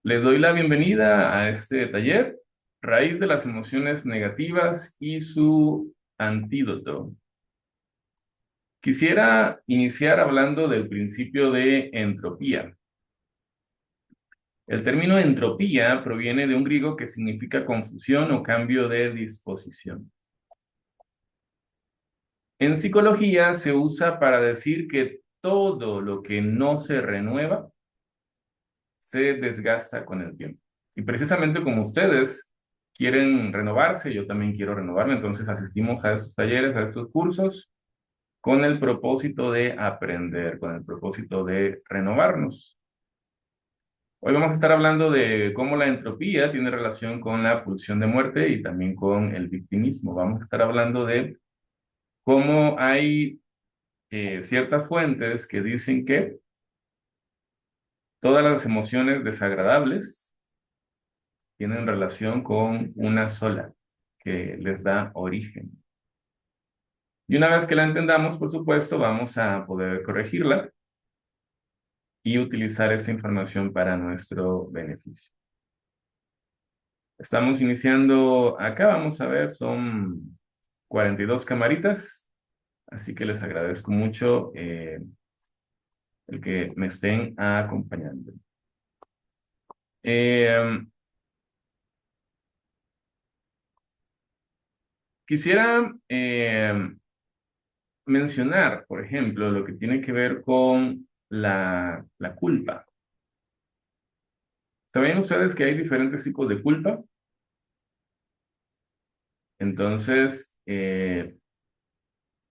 Les doy la bienvenida a este taller, Raíz de las emociones negativas y su antídoto. Quisiera iniciar hablando del principio de entropía. El término entropía proviene de un griego que significa confusión o cambio de disposición. En psicología se usa para decir que todo lo que no se renueva se desgasta con el tiempo. Y precisamente como ustedes quieren renovarse, yo también quiero renovarme, entonces asistimos a estos talleres, a estos cursos, con el propósito de aprender, con el propósito de renovarnos. Hoy vamos a estar hablando de cómo la entropía tiene relación con la pulsión de muerte y también con el victimismo. Vamos a estar hablando de cómo hay ciertas fuentes que dicen que todas las emociones desagradables tienen relación con una sola, que les da origen. Y una vez que la entendamos, por supuesto, vamos a poder corregirla y utilizar esa información para nuestro beneficio. Estamos iniciando acá, vamos a ver, son 42 camaritas, así que les agradezco mucho el que me estén acompañando. Eh, Quisiera mencionar, por ejemplo, lo que tiene que ver con la culpa. ¿Sabían ustedes que hay diferentes tipos de culpa? Entonces,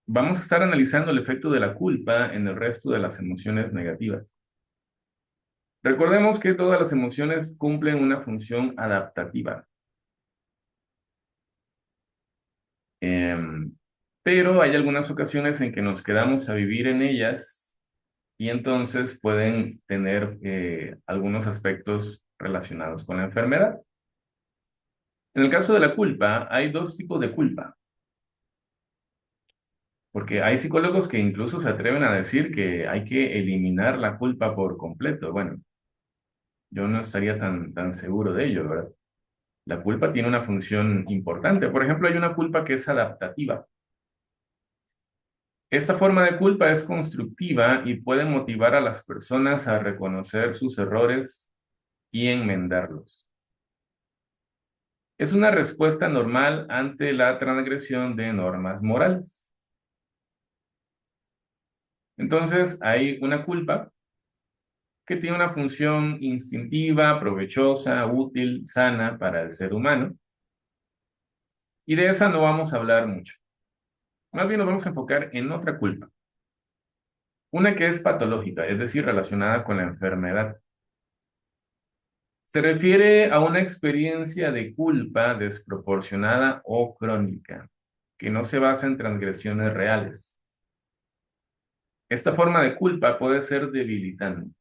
vamos a estar analizando el efecto de la culpa en el resto de las emociones negativas. Recordemos que todas las emociones cumplen una función adaptativa, em, pero hay algunas ocasiones en que nos quedamos a vivir en ellas y entonces pueden tener algunos aspectos relacionados con la enfermedad. En el caso de la culpa, hay dos tipos de culpa. Porque hay psicólogos que incluso se atreven a decir que hay que eliminar la culpa por completo. Bueno, yo no estaría tan seguro de ello, ¿verdad? La culpa tiene una función importante. Por ejemplo, hay una culpa que es adaptativa. Esta forma de culpa es constructiva y puede motivar a las personas a reconocer sus errores y enmendarlos. Es una respuesta normal ante la transgresión de normas morales. Entonces, hay una culpa que tiene una función instintiva, provechosa, útil, sana para el ser humano. Y de esa no vamos a hablar mucho. Más bien nos vamos a enfocar en otra culpa. Una que es patológica, es decir, relacionada con la enfermedad. Se refiere a una experiencia de culpa desproporcionada o crónica, que no se basa en transgresiones reales. Esta forma de culpa puede ser debilitante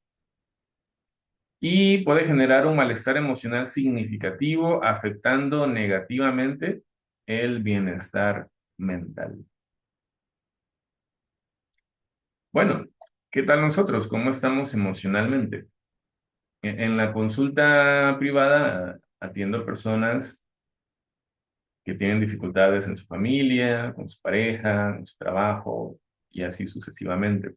y puede generar un malestar emocional significativo, afectando negativamente el bienestar mental. Bueno, ¿qué tal nosotros? ¿Cómo estamos emocionalmente? En la consulta privada atiendo personas que tienen dificultades en su familia, con su pareja, en su trabajo y así sucesivamente.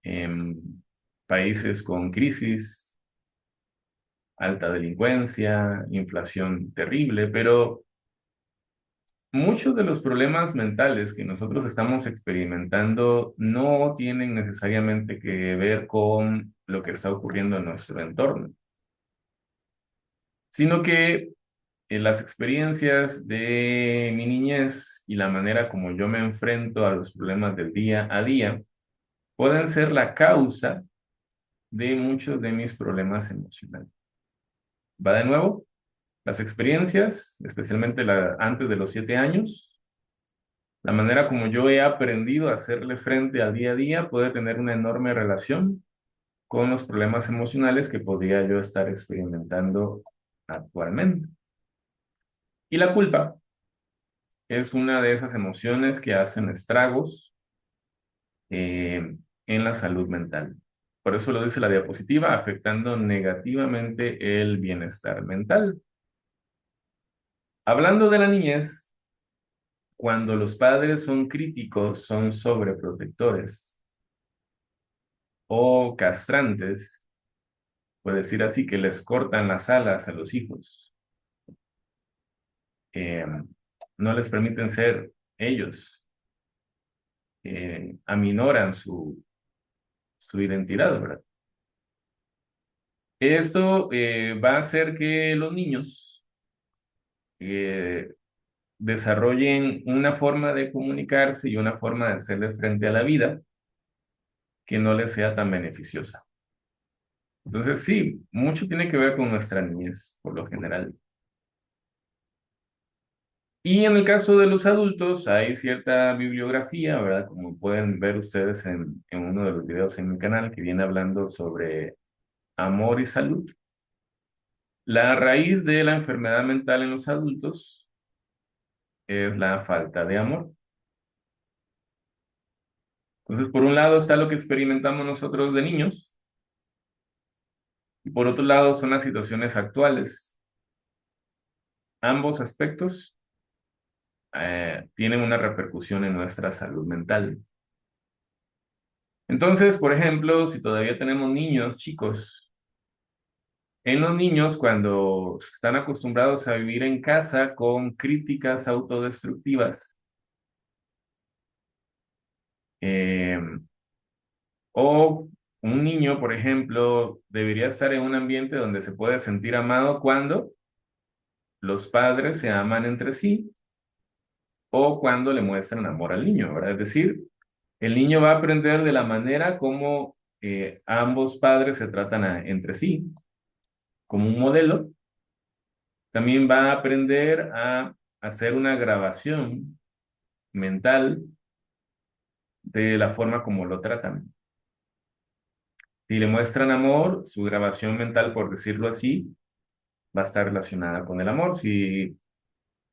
En países con crisis, alta delincuencia, inflación terrible, pero muchos de los problemas mentales que nosotros estamos experimentando no tienen necesariamente que ver con lo que está ocurriendo en nuestro entorno, sino que las experiencias de mi niñez y la manera como yo me enfrento a los problemas del día a día pueden ser la causa de muchos de mis problemas emocionales. Va de nuevo, las experiencias, especialmente antes de los 7 años, la manera como yo he aprendido a hacerle frente al día a día puede tener una enorme relación con los problemas emocionales que podría yo estar experimentando actualmente. Y la culpa es una de esas emociones que hacen estragos en la salud mental. Por eso lo dice la diapositiva, afectando negativamente el bienestar mental. Hablando de la niñez, cuando los padres son críticos, son sobreprotectores o castrantes, puede decir así, que les cortan las alas a los hijos, eh, no les permiten ser ellos, aminoran su identidad, ¿verdad? Esto va a hacer que los niños eh, desarrollen una forma de comunicarse y una forma de hacerle frente a la vida que no les sea tan beneficiosa. Entonces, sí, mucho tiene que ver con nuestra niñez, por lo general. Y en el caso de los adultos, hay cierta bibliografía, ¿verdad? Como pueden ver ustedes en uno de los videos en mi canal que viene hablando sobre amor y salud. La raíz de la enfermedad mental en los adultos es la falta de amor. Entonces, por un lado está lo que experimentamos nosotros de niños, y por otro lado son las situaciones actuales. Ambos aspectos tienen una repercusión en nuestra salud mental. Entonces, por ejemplo, si todavía tenemos niños chicos, en los niños cuando están acostumbrados a vivir en casa con críticas autodestructivas, eh, o un niño, por ejemplo, debería estar en un ambiente donde se puede sentir amado cuando los padres se aman entre sí o cuando le muestran amor al niño, ¿verdad? Es decir, el niño va a aprender de la manera como ambos padres se tratan entre sí, como un modelo. También va a aprender a hacer una grabación mental de la forma como lo tratan. Si le muestran amor, su grabación mental, por decirlo así, va a estar relacionada con el amor. Si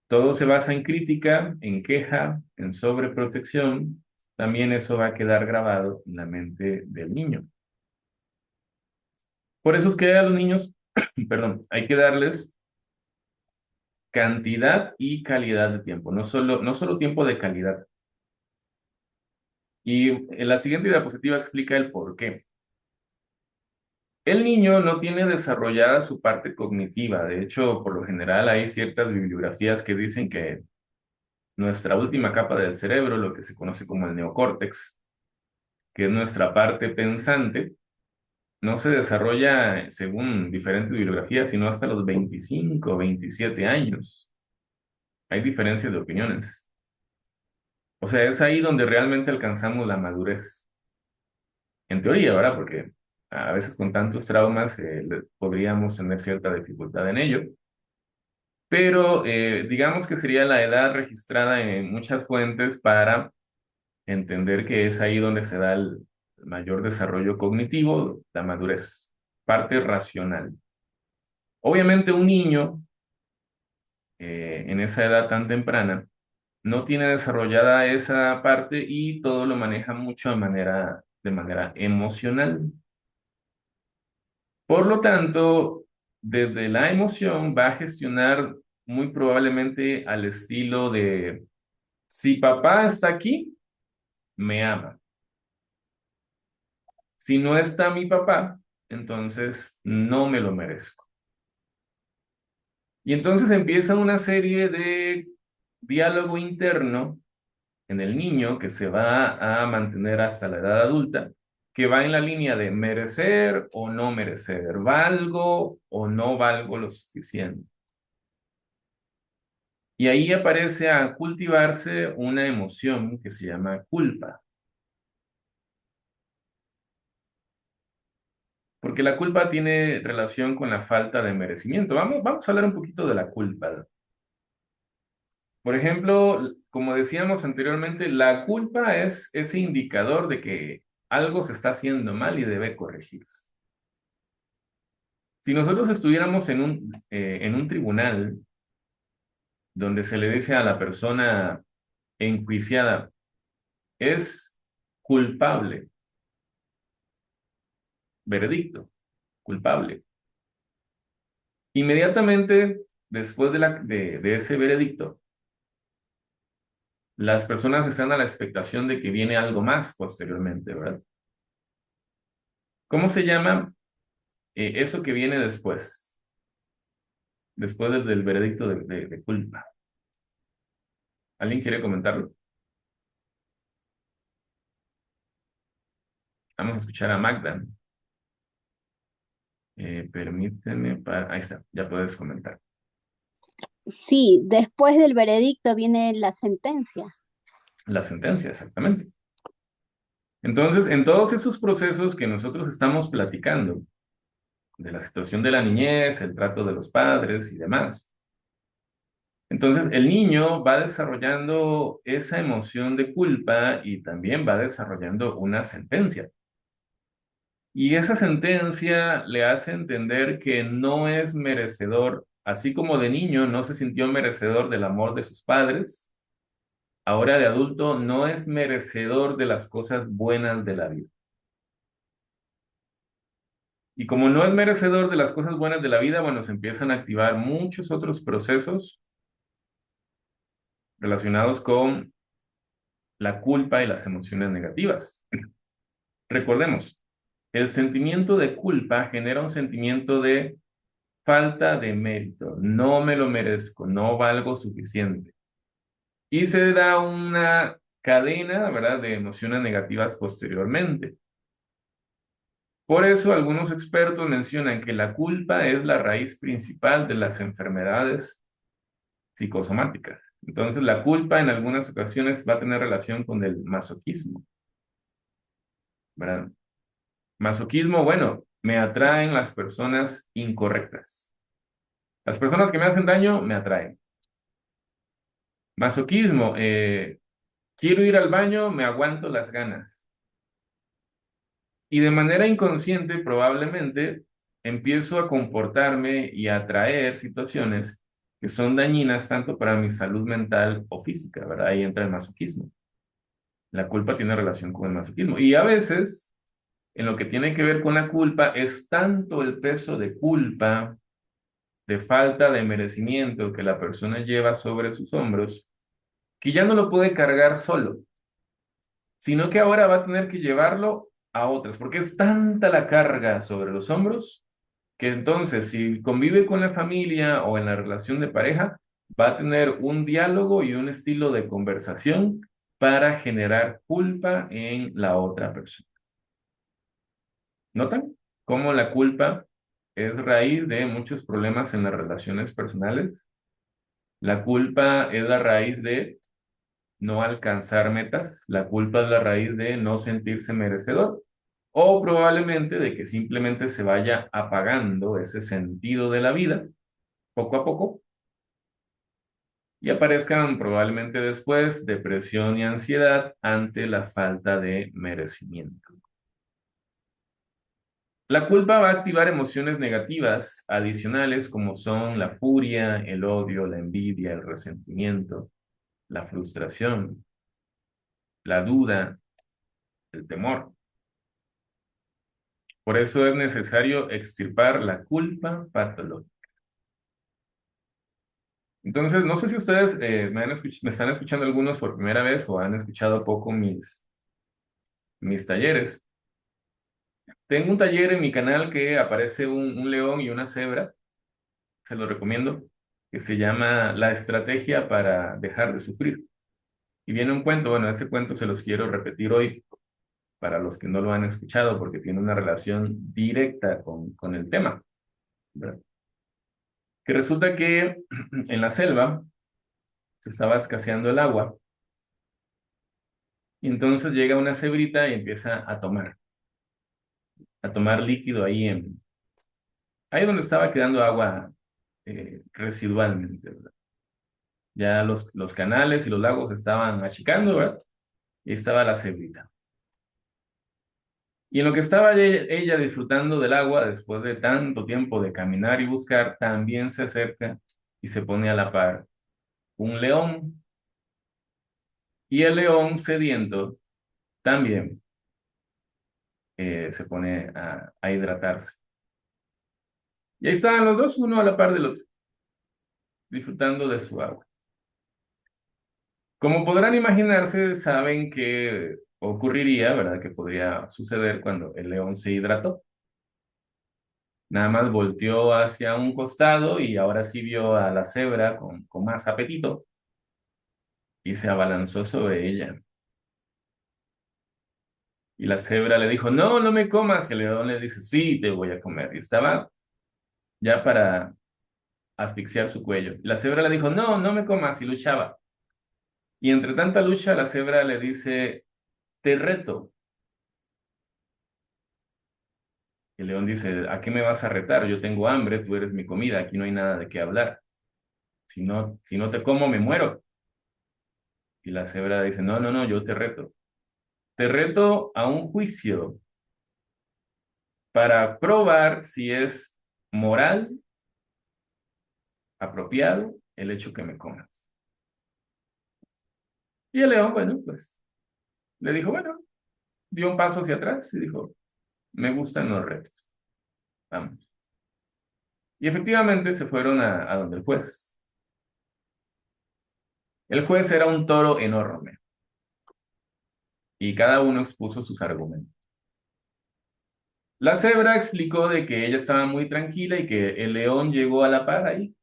todo se basa en crítica, en queja, en sobreprotección, también eso va a quedar grabado en la mente del niño. Por eso es que a los niños, perdón, hay que darles cantidad y calidad de tiempo, no solo tiempo de calidad. Y en la siguiente diapositiva explica el por qué. El niño no tiene desarrollada su parte cognitiva. De hecho, por lo general hay ciertas bibliografías que dicen que nuestra última capa del cerebro, lo que se conoce como el neocórtex, que es nuestra parte pensante, no se desarrolla según diferentes bibliografías, sino hasta los 25 o 27 años. Hay diferencias de opiniones. O sea, es ahí donde realmente alcanzamos la madurez. En teoría, ¿verdad? Porque a veces con tantos traumas podríamos tener cierta dificultad en ello. Pero digamos que sería la edad registrada en muchas fuentes para entender que es ahí donde se da el mayor desarrollo cognitivo, la madurez, parte racional. Obviamente un niño en esa edad tan temprana no tiene desarrollada esa parte y todo lo maneja mucho de manera emocional. Por lo tanto, desde la emoción va a gestionar muy probablemente al estilo de, si papá está aquí, me ama. Si no está mi papá, entonces no me lo merezco. Y entonces empieza una serie de diálogo interno en el niño que se va a mantener hasta la edad adulta, que va en la línea de merecer o no merecer, valgo o no valgo lo suficiente. Y ahí aparece a cultivarse una emoción que se llama culpa. Porque la culpa tiene relación con la falta de merecimiento. Vamos a hablar un poquito de la culpa. Por ejemplo, como decíamos anteriormente, la culpa es ese indicador de que algo se está haciendo mal y debe corregirse. Si nosotros estuviéramos en un tribunal donde se le dice a la persona enjuiciada, es culpable, veredicto, culpable. Inmediatamente después de ese veredicto, las personas están a la expectación de que viene algo más posteriormente, ¿verdad? ¿Cómo se llama eso que viene después del veredicto de culpa? ¿Alguien quiere comentarlo? Vamos a escuchar a Magda. Permíteme ahí está, ya puedes comentar. Sí, después del veredicto viene la sentencia. La sentencia, exactamente. Entonces, en todos esos procesos que nosotros estamos platicando, de la situación de la niñez, el trato de los padres y demás, entonces el niño va desarrollando esa emoción de culpa y también va desarrollando una sentencia. Y esa sentencia le hace entender que no es merecedor, así como de niño no se sintió merecedor del amor de sus padres, ahora de adulto no es merecedor de las cosas buenas de la vida. Y como no es merecedor de las cosas buenas de la vida, bueno, se empiezan a activar muchos otros procesos relacionados con la culpa y las emociones negativas. Recordemos, el sentimiento de culpa genera un sentimiento de falta de mérito, no me lo merezco, no valgo suficiente. Y se da una cadena, ¿verdad?, de emociones negativas posteriormente. Por eso algunos expertos mencionan que la culpa es la raíz principal de las enfermedades psicosomáticas. Entonces, la culpa en algunas ocasiones va a tener relación con el masoquismo, ¿verdad? Masoquismo, bueno, me atraen las personas incorrectas. Las personas que me hacen daño me atraen. Masoquismo, quiero ir al baño, me aguanto las ganas. Y de manera inconsciente, probablemente, empiezo a comportarme y a atraer situaciones que son dañinas tanto para mi salud mental o física, ¿verdad? Ahí entra el masoquismo. La culpa tiene relación con el masoquismo. Y a veces, en lo que tiene que ver con la culpa, es tanto el peso de culpa, de falta de merecimiento que la persona lleva sobre sus hombros, que ya no lo puede cargar solo, sino que ahora va a tener que llevarlo a otras, porque es tanta la carga sobre los hombros que entonces si convive con la familia o en la relación de pareja, va a tener un diálogo y un estilo de conversación para generar culpa en la otra persona. ¿Notan cómo la culpa es raíz de muchos problemas en las relaciones personales? La culpa es la raíz de no alcanzar metas, la culpa es la raíz de no sentirse merecedor o probablemente de que simplemente se vaya apagando ese sentido de la vida poco a poco y aparezcan probablemente después depresión y ansiedad ante la falta de merecimiento. La culpa va a activar emociones negativas adicionales como son la furia, el odio, la envidia, el resentimiento, la frustración, la duda, el temor. Por eso es necesario extirpar la culpa patológica. Entonces, no sé si ustedes me están escuchando algunos por primera vez o han escuchado poco mis talleres. Tengo un taller en mi canal que aparece un león y una cebra, se lo recomiendo, que se llama La estrategia para dejar de sufrir. Y viene un cuento, bueno, ese cuento se los quiero repetir hoy para los que no lo han escuchado porque tiene una relación directa con el tema, ¿verdad? Que resulta que en la selva se estaba escaseando el agua y entonces llega una cebrita y empieza a tomar líquido ahí donde estaba quedando agua residualmente, ¿verdad? Ya los canales y los lagos estaban achicando, ¿verdad? Y estaba la cebrita. Y en lo que estaba ella disfrutando del agua, después de tanto tiempo de caminar y buscar, también se acerca y se pone a la par un león. Y el león sediento también se pone a hidratarse. Y ahí estaban los dos, uno a la par del otro, disfrutando de su agua. Como podrán imaginarse, saben qué ocurriría, ¿verdad? Que podría suceder cuando el león se hidrató. Nada más volteó hacia un costado y ahora sí vio a la cebra con más apetito y se abalanzó sobre ella. Y la cebra le dijo, no, no me comas. Y el león le dice, sí, te voy a comer. Y estaba ya para asfixiar su cuello. Y la cebra le dijo, no, no me comas. Y luchaba. Y entre tanta lucha, la cebra le dice, te reto. Y el león dice, ¿a qué me vas a retar? Yo tengo hambre, tú eres mi comida, aquí no hay nada de qué hablar. Si no te como, me muero. Y la cebra dice, no, no, no, yo te reto. Te reto a un juicio para probar si es moral, apropiado, el hecho que me comas. Y el león, bueno, pues le dijo, bueno, dio un paso hacia atrás y dijo, me gustan los retos, vamos. Y efectivamente se fueron a donde el juez. El juez era un toro enorme y cada uno expuso sus argumentos. La cebra explicó de que ella estaba muy tranquila y que el león llegó a la par ahí,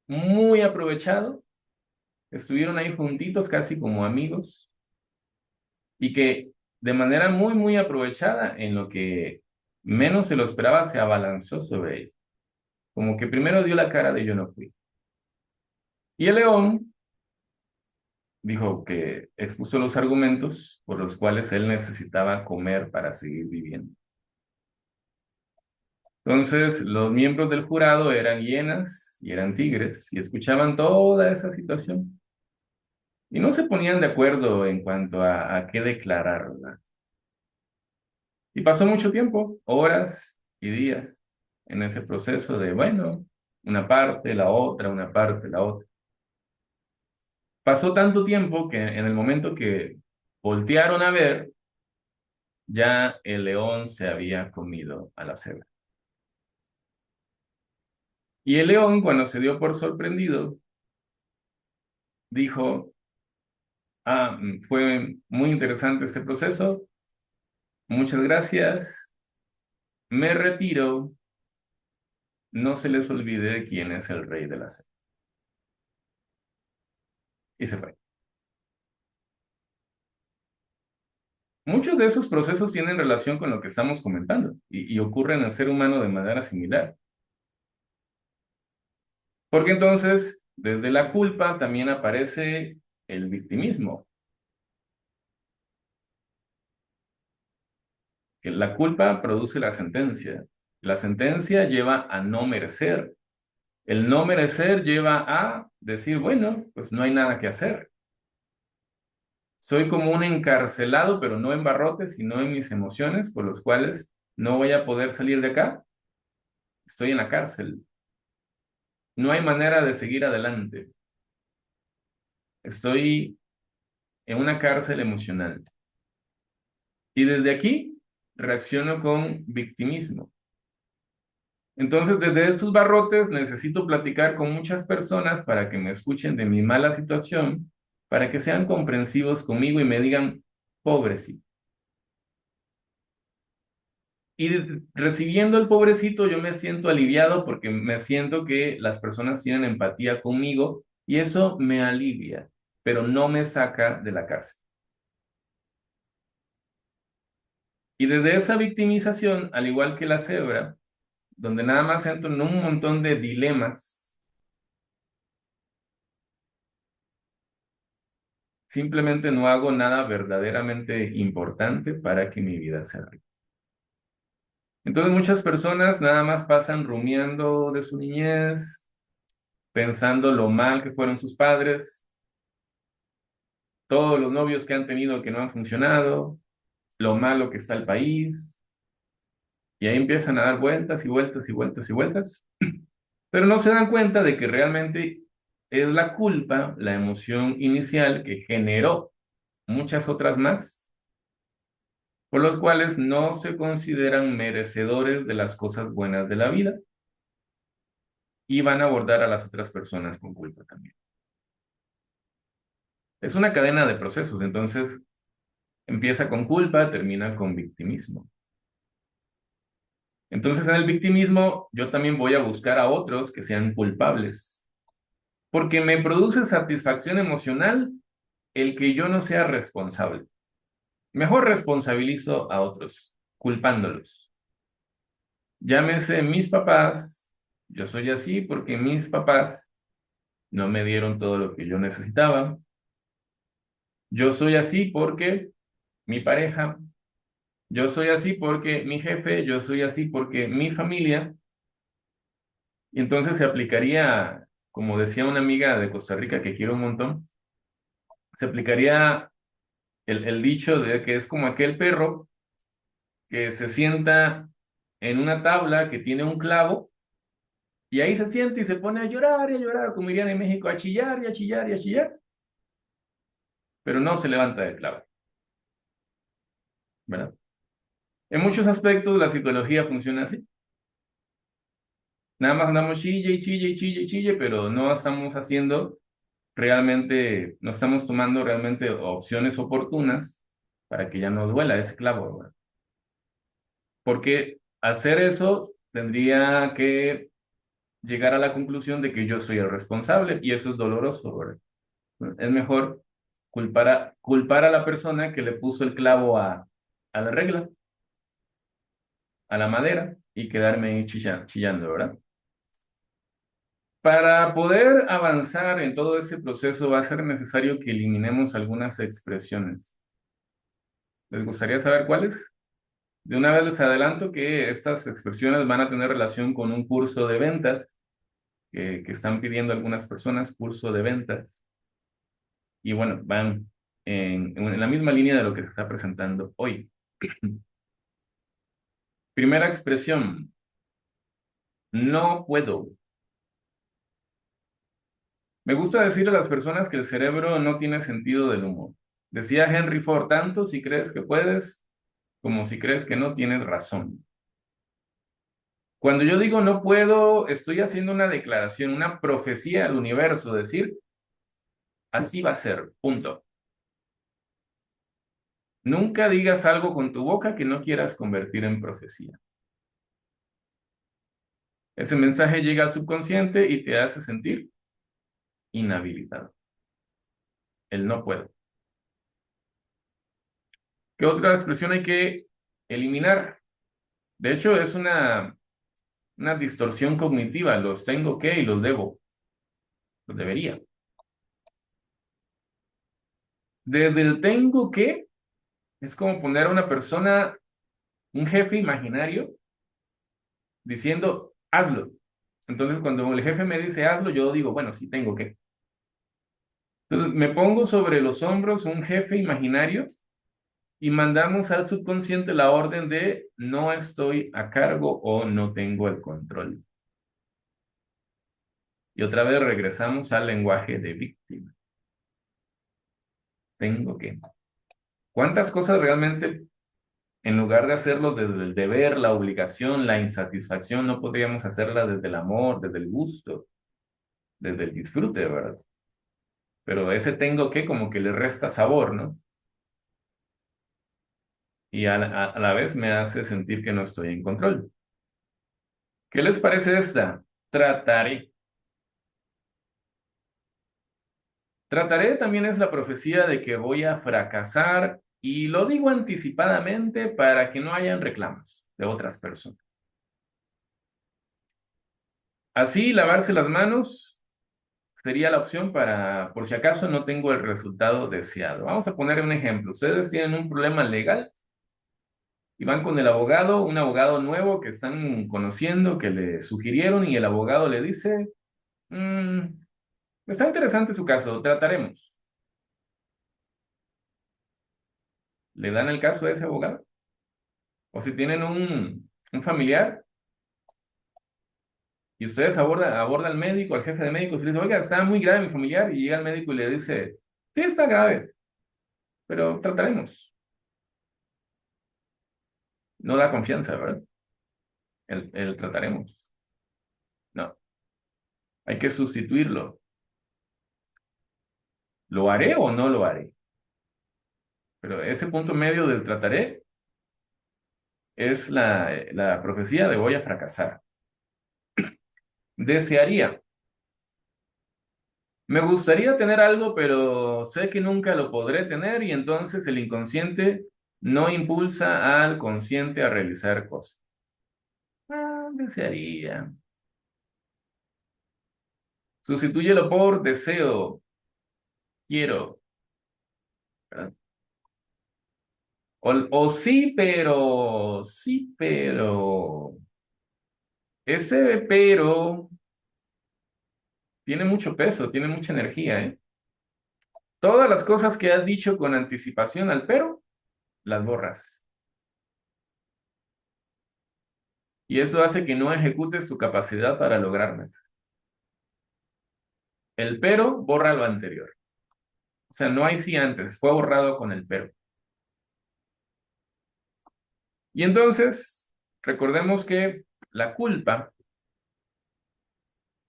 muy aprovechado. Estuvieron ahí juntitos, casi como amigos, y que de manera muy, muy aprovechada, en lo que menos se lo esperaba, se abalanzó sobre ella. Como que primero dio la cara de yo no fui. Y el león dijo que expuso los argumentos por los cuales él necesitaba comer para seguir viviendo. Entonces, los miembros del jurado eran hienas y eran tigres y escuchaban toda esa situación y no se ponían de acuerdo en cuanto a qué declarar, ¿verdad? Y pasó mucho tiempo, horas y días, en ese proceso de, bueno, una parte, la otra, una parte, la otra. Pasó tanto tiempo que en el momento que voltearon a ver, ya el león se había comido a la cebra. Y el león, cuando se dio por sorprendido, dijo, fue muy interesante este proceso, muchas gracias, me retiro, no se les olvide quién es el rey de la cebra. Y se fue. Muchos de esos procesos tienen relación con lo que estamos comentando y ocurren al ser humano de manera similar. Porque entonces, desde la culpa también aparece el victimismo, que la culpa produce la sentencia lleva a no merecer, el no merecer lleva a decir, bueno, pues no hay nada que hacer. Soy como un encarcelado, pero no en barrotes, sino en mis emociones, por los cuales no voy a poder salir de acá. Estoy en la cárcel. No hay manera de seguir adelante. Estoy en una cárcel emocional. Y desde aquí reacciono con victimismo. Entonces, desde estos barrotes necesito platicar con muchas personas para que me escuchen de mi mala situación, para que sean comprensivos conmigo y me digan, pobrecito. Y recibiendo el pobrecito, yo me siento aliviado porque me siento que las personas tienen empatía conmigo y eso me alivia, pero no me saca de la cárcel. Y desde esa victimización, al igual que la cebra, donde nada más entro en un montón de dilemas, simplemente no hago nada verdaderamente importante para que mi vida sea rica. Entonces muchas personas nada más pasan rumiando de su niñez, pensando lo mal que fueron sus padres, todos los novios que han tenido que no han funcionado, lo malo que está el país, y ahí empiezan a dar vueltas y vueltas y vueltas y vueltas, pero no se dan cuenta de que realmente es la culpa, la emoción inicial que generó muchas otras más, por los cuales no se consideran merecedores de las cosas buenas de la vida y van a abordar a las otras personas con culpa también. Es una cadena de procesos, entonces empieza con culpa, termina con victimismo. Entonces en el victimismo yo también voy a buscar a otros que sean culpables, porque me produce satisfacción emocional el que yo no sea responsable. Mejor responsabilizo a otros, culpándolos. Llámese mis papás, yo soy así porque mis papás no me dieron todo lo que yo necesitaba. Yo soy así porque mi pareja, yo soy así porque mi jefe, yo soy así porque mi familia. Y entonces se aplicaría, como decía una amiga de Costa Rica que quiero un montón, se aplicaría el dicho de que es como aquel perro que se sienta en una tabla que tiene un clavo y ahí se siente y se pone a llorar, como dirían en México, a chillar y a chillar y a chillar, pero no se levanta del clavo, ¿verdad? En muchos aspectos la psicología funciona así. Nada más andamos chille y chille y chille y chille, pero no estamos haciendo realmente, no estamos tomando realmente opciones oportunas para que ya no duela ese clavo, ¿verdad? Porque hacer eso tendría que llegar a la conclusión de que yo soy el responsable y eso es doloroso, ¿verdad? Es mejor culpar a la persona que le puso el clavo a la regla, a la madera y quedarme ahí chillando, ¿verdad? Para poder avanzar en todo ese proceso va a ser necesario que eliminemos algunas expresiones. ¿Les gustaría saber cuáles? De una vez les adelanto que estas expresiones van a tener relación con un curso de ventas que están pidiendo algunas personas, curso de ventas, y bueno, van en la misma línea de lo que se está presentando hoy. Primera expresión, no puedo. Me gusta decirle a las personas que el cerebro no tiene sentido del humor. Decía Henry Ford, tanto si crees que puedes como si crees que no tienes razón. Cuando yo digo no puedo, estoy haciendo una declaración, una profecía al universo, decir, así va a ser, punto. Nunca digas algo con tu boca que no quieras convertir en profecía. Ese mensaje llega al subconsciente y te hace sentir inhabilitado. El no puedo. ¿Qué otra expresión hay que eliminar? De hecho, es una distorsión cognitiva. Los tengo que y los debo. Los debería. Desde el tengo que es como poner a una persona, un jefe imaginario, diciendo, hazlo. Entonces, cuando el jefe me dice hazlo, yo digo, bueno, sí tengo que. Entonces, me pongo sobre los hombros un jefe imaginario y mandamos al subconsciente la orden de no estoy a cargo o no tengo el control. Y otra vez regresamos al lenguaje de víctima. Tengo que. ¿Cuántas cosas realmente, en lugar de hacerlo desde el deber, la obligación, la insatisfacción, no podríamos hacerla desde el amor, desde el gusto, desde el disfrute, ¿verdad? Pero ese tengo que como que le resta sabor, ¿no? Y a la vez me hace sentir que no estoy en control. ¿Qué les parece esta? Trataré. Trataré también es la profecía de que voy a fracasar y lo digo anticipadamente para que no hayan reclamos de otras personas. Así, lavarse las manos sería la opción para, por si acaso no tengo el resultado deseado. Vamos a poner un ejemplo. Ustedes tienen un problema legal y van con el abogado, un abogado nuevo que están conociendo, que le sugirieron y el abogado le dice, "Mm, está interesante su caso, trataremos". ¿Le dan el caso a ese abogado? O si tienen un familiar y ustedes aborda al médico, al jefe de médicos y le dice, oiga, está muy grave mi familiar, y llega el médico y le dice, sí, está grave, pero trataremos. No da confianza, ¿verdad? El trataremos. No, hay que sustituirlo. ¿Lo haré o no lo haré? Pero ese punto medio del trataré es la profecía de voy a fracasar. Desearía. Me gustaría tener algo, pero sé que nunca lo podré tener y entonces el inconsciente no impulsa al consciente a realizar cosas. Desearía. Sustitúyelo por deseo, quiero, ¿verdad? O sí, pero, ese pero tiene mucho peso, tiene mucha energía, ¿eh? Todas las cosas que has dicho con anticipación al pero, las borras. Y eso hace que no ejecutes tu capacidad para lograr metas. El pero borra lo anterior. O sea, no hay sí antes, fue borrado con el pero. Y entonces, recordemos que la culpa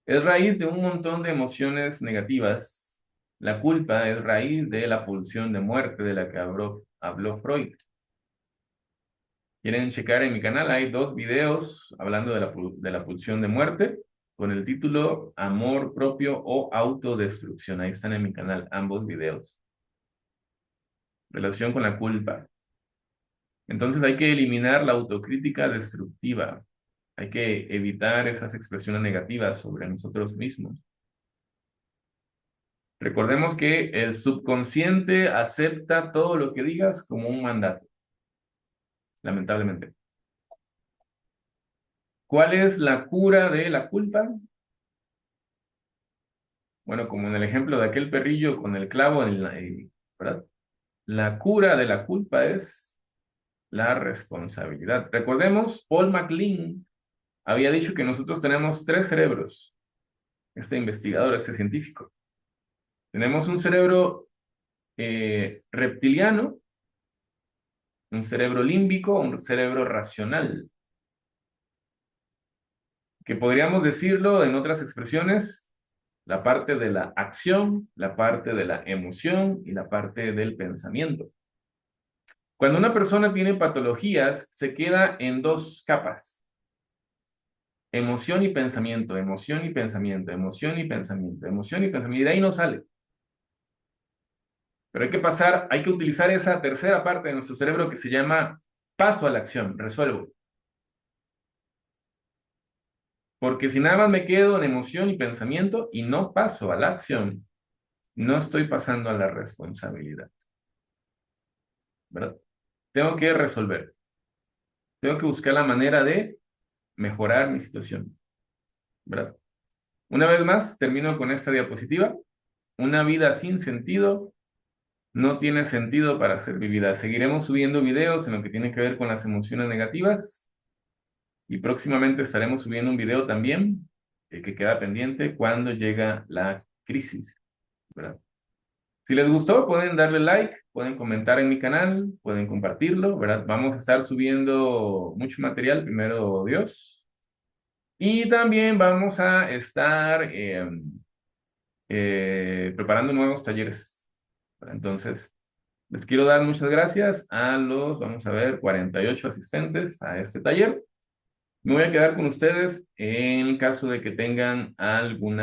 es raíz de un montón de emociones negativas. La culpa es raíz de la pulsión de muerte de la que habló Freud. Quieren checar en mi canal, hay dos videos hablando de la pulsión de muerte con el título Amor propio o autodestrucción. Ahí están en mi canal ambos videos. Relación con la culpa. Entonces hay que eliminar la autocrítica destructiva. Hay que evitar esas expresiones negativas sobre nosotros mismos. Recordemos que el subconsciente acepta todo lo que digas como un mandato, lamentablemente. ¿Cuál es la cura de la culpa? Bueno, como en el ejemplo de aquel perrillo con el clavo ¿verdad? La cura de la culpa es la responsabilidad. Recordemos, Paul MacLean había dicho que nosotros tenemos tres cerebros. Este investigador, este científico. Tenemos un cerebro reptiliano, un cerebro límbico, un cerebro racional, que podríamos decirlo en otras expresiones, la parte de la acción, la parte de la emoción y la parte del pensamiento. Cuando una persona tiene patologías, se queda en dos capas, emoción y pensamiento, emoción y pensamiento, emoción y pensamiento, emoción y pensamiento, y de ahí no sale. Pero hay que pasar, hay que utilizar esa tercera parte de nuestro cerebro que se llama paso a la acción, resuelvo. Porque si nada más me quedo en emoción y pensamiento y no paso a la acción, no estoy pasando a la responsabilidad, ¿verdad? Tengo que resolver, tengo que buscar la manera de mejorar mi situación, ¿verdad? Una vez más, termino con esta diapositiva. Una vida sin sentido no tiene sentido para ser vivida. Seguiremos subiendo videos en lo que tiene que ver con las emociones negativas y próximamente estaremos subiendo un video también que queda pendiente cuando llega la crisis, ¿verdad? Si les gustó, pueden darle like, pueden comentar en mi canal, pueden compartirlo, ¿verdad? Vamos a estar subiendo mucho material, primero Dios. Y también vamos a estar preparando nuevos talleres. Entonces, les quiero dar muchas gracias a los, vamos a ver, 48 asistentes a este taller. Me voy a quedar con ustedes en caso de que tengan alguna